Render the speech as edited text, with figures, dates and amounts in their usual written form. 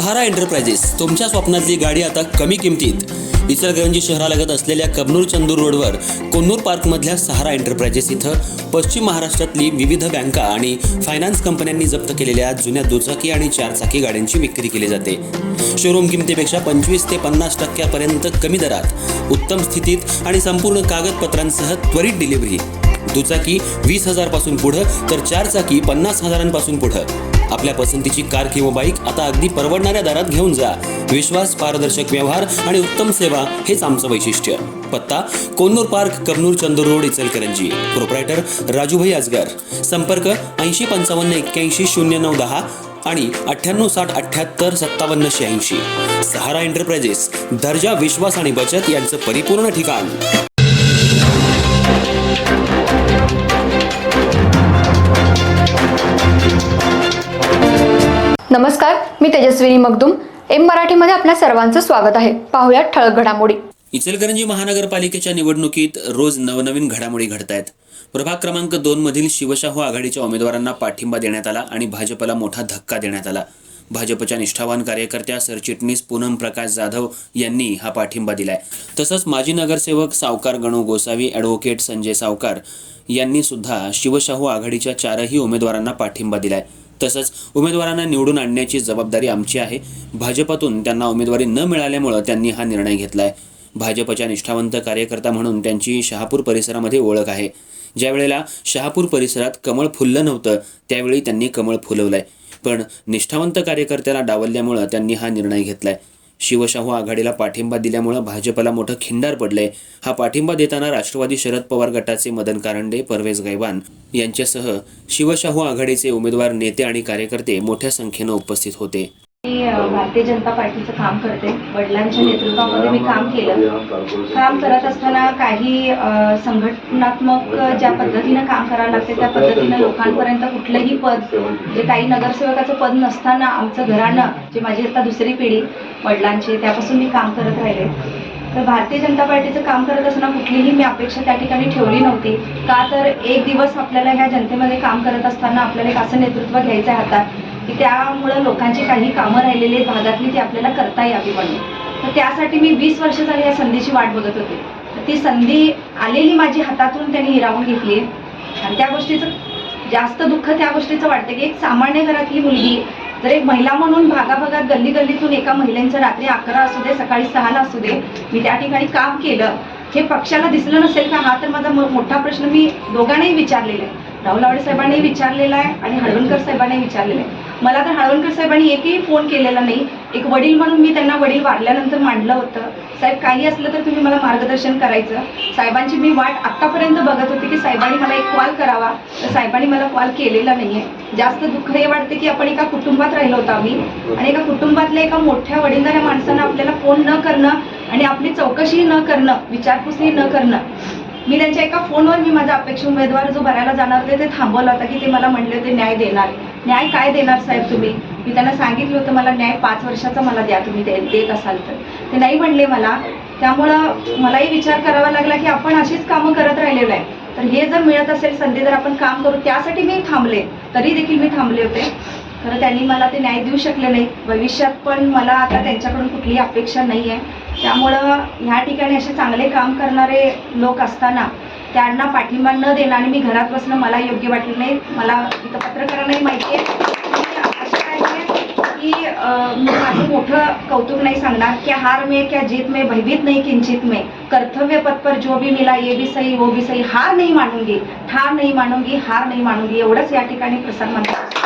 सहारा enterprises, तुमच्या स्वप्नातली गाडी आता कमी किमतीत. इचलकरंजी शहरालगत असलेल्या कबनूर चंदूर रोडवर कोन्नूर पार्कमधल्या सहारा एंटरप्राइजेस इथं पश्चिम महाराष्ट्रातली विविध बँका आणि फायनान्स कंपन्यांनी जप्त केलेल्या जुन्या दुचाकी आणि चारचाकी गाड्यांची विक्री केली जाते. शोरूम किमतीपेक्षा 25 ते 50% कमी दरात, उत्तम स्थितीत आणि संपूर्ण कागदपत्रांसह त्वरित डिलिव्हरी. दुचाकी 20,000 पासून पुढं तर चारचाकी 50,000 पासून पुढं. आपल्या पसंतीची कार किंवा बाईक आता अगदी परवडणाऱ्या दरात घेऊन जा. विश्वास, पारदर्शक व्यवहार आणि उत्तम सेवा हेच आमचं वैशिष्ट्य. पत्ता Konnur park, Kabnoor Chandur road, Ichalkaranji. Proprietor Rajubhai Ajgar. संपर्क 80 55 81 09 10 आणि 98 60 78 57 86. सहारा एंटरप्राइजेस, दर्जा, विश्वास आणि बचत यांचं परिपूर्ण ठिकाण. नमस्कार, मी तेजस्विनी मगदूम. एम मराठीमध्ये आपल्या सर्वांचं स्वागत आहे. पाहूयात ठळक घडामोडी. इचलकरंजी महानगरपालिकेच्या निवडणुकीत रोज नवनवीन घडामोडी घडतायत. प्रभाग क्रमांक 2 मधील शिवशाहू आघाडीच्या उमेदवारांना पाठिंबा देण्यात आला आणि भाजपला मोठा धक्का देण्यात आला. भाजपच्या निष्ठावान कार्यकर्त्या सरचिटणीस पूनम प्रकाश जाधव यांनी हा पाठिंबा दिलाय. तसंच माजी नगरसेवक सावकार गणू गोसावी, ॲडव्होकेट संजय सावकार यांनी सुद्धा शिवशाहू आघाडीच्या 4ही उमेदवारांना पाठिंबा दिलाय. तसंच उमेदवारांना निवडून आणण्याची जबाबदारी आमची आहे. भाजपातून त्यांना उमेदवारी न मिळाल्यामुळे त्यांनी हा निर्णय घेतलाय. भाजपच्या निष्ठावंत कार्यकर्ता म्हणून त्यांची शहापूर परिसरामध्ये ओळख आहे. ज्या वेळेला शहापूर परिसरात कमळ फुललं नव्हतं त्यावेळी त्यांनी कमळ फुलवलंय. पण निष्ठावंत कार्यकर्त्याला डावलल्यामुळं त्यांनी हा निर्णय घेतलाय. शिवशाहू आघाडीला पाठिंबा दिल्यामुळं भाजपला मोठं खिंडार पडलंय. हा पाठिंबा देताना राष्ट्रवादी शरद पवार गटाचे मदन कारंडे, परवेज गैवान यांच्यासह शिवशाहू आघाडीचे उमेदवार, नेते आणि कार्यकर्ते मोठ्या संख्येनं उपस्थित होते. मी भारतीय जनता पार्टीचं काम करते. वडिलांच्या नेतृत्वामध्ये मी काम केलं. काम करत असताना काही संघटनात्मक ज्या पद्धतीनं काम करायला लागते त्या पद्धतीनं लोकांपर्यंत कुठलंही पद, जे काही नगरसेवकाचं पद नसताना आमचं घराणं, जे माझी आता दुसरी पिढी वडिलांची, त्यापासून मी काम करत राहिले. तर भारतीय जनता पार्टीचं काम करत असताना कुठलीही मी अपेक्षा त्या ठिकाणी ठेवली नव्हती. का तर एक दिवस आपल्याला ह्या जनतेमध्ये काम करत असताना आपल्याला एक असं नेतृत्व घ्यायचं आहे हातात की त्यामुळं लोकांची काही कामं राहिलेली भागातली ती आपल्याला करता यावी म्हणून. तर त्यासाठी मी 20 वर्ष झाली या संधीची वाट बघत होते. तर ती संधी आलेली माझी हातातून त्यांनी हिरावून घेतली आणि त्या गोष्टीचं जास्त दुःख त्या गोष्टीचं वाटतं की एक सामान्य घरातली मुलगी जर एक महिला म्हणून भागाभागात गल्ली गल्लीतून एका महिलांचं रात्री 11 असू दे, सकाळी 6ला असू दे, मी त्या ठिकाणी काम केलं. हे पक्षाला दिसलं नसेल का, हा तर माझा मोठा प्रश्न मी दोघांनाही विचारलेला आहे. राहुल आवडे साहेबांनी विचारलेला आहे आणि हळवणकर साहेबांनी विचारलेलं आहे. मला तर हळवणकर साहेबांनी एकही फोन केलेला नाही. एक वडील म्हणून मी त्यांना वडील वारल्यानंतर मांडलं होतं, साहेब काही असलं तर तुम्ही मला मार्गदर्शन करायचं. साहेबांची मी वाट आत्तापर्यंत बघत होती की साहेबांनी मला एक कॉल करावा, तर साहेबांनी मला कॉल केलेला नाही आहे. जास्त दुःख हे वाटते की आपण एका कुटुंबात राहिलो होतो आम्ही आणि एका कुटुंबातल्या एका मोठ्या वडीलधाऱ्या माणसानं आपल्याला फोन न करणं आणि आपली चौकशी न करणं, विचारपूसही न करणं. मी त्यांच्या एका फोनवर मी माझा अपेक्षित उमेदवार जो भरायला जाणार होते ते थांबवलं होतं की ते मला म्हणले होते न्याय देणार. न्याय काय देणार साहेब तुम्ही? मी त्यांना सांगितलं होतं मला न्याय 5 वर्षाचा मला द्या तुम्ही देत असाल तर. ते नाही म्हणले मला. त्यामुळं मलाही विचार करावा लागला की आपण अशीच कामं करत राहिलेलो आहे. तर हे जर मिळत असेल संधी तर आपण काम करू. त्यासाठी मी थांबले, तरी देखील मी थांबले होते. खरं त्यांनी मला ते न्याय देऊ शकले नाही. भविष्यात पण मला आता त्यांच्याकडून कुठलीही अपेक्षा नाही आहे. त्यामुळं ह्या ठिकाणी असे चांगले काम करणारे लोक असताना त्यांना पाठिंबा न देणं आणि मी घरात बसणं मला योग्य वाटलं नाही. मला इथं पत्रकारांनाही माहिती आहे असं काय आहे की मी माझं मोठं कौतुक नाही सांगणार की हार में क्या जीत में भयभीत नहीं किंचित में, कर्तव्य पथ पर जो भी मिला ये भी सही वो भी सही, हार नहीं मानूंगी, ठार नहीं मानूंगी, हार नहीं मानूंगी, एवढंच या ठिकाणी प्रसार माध्यम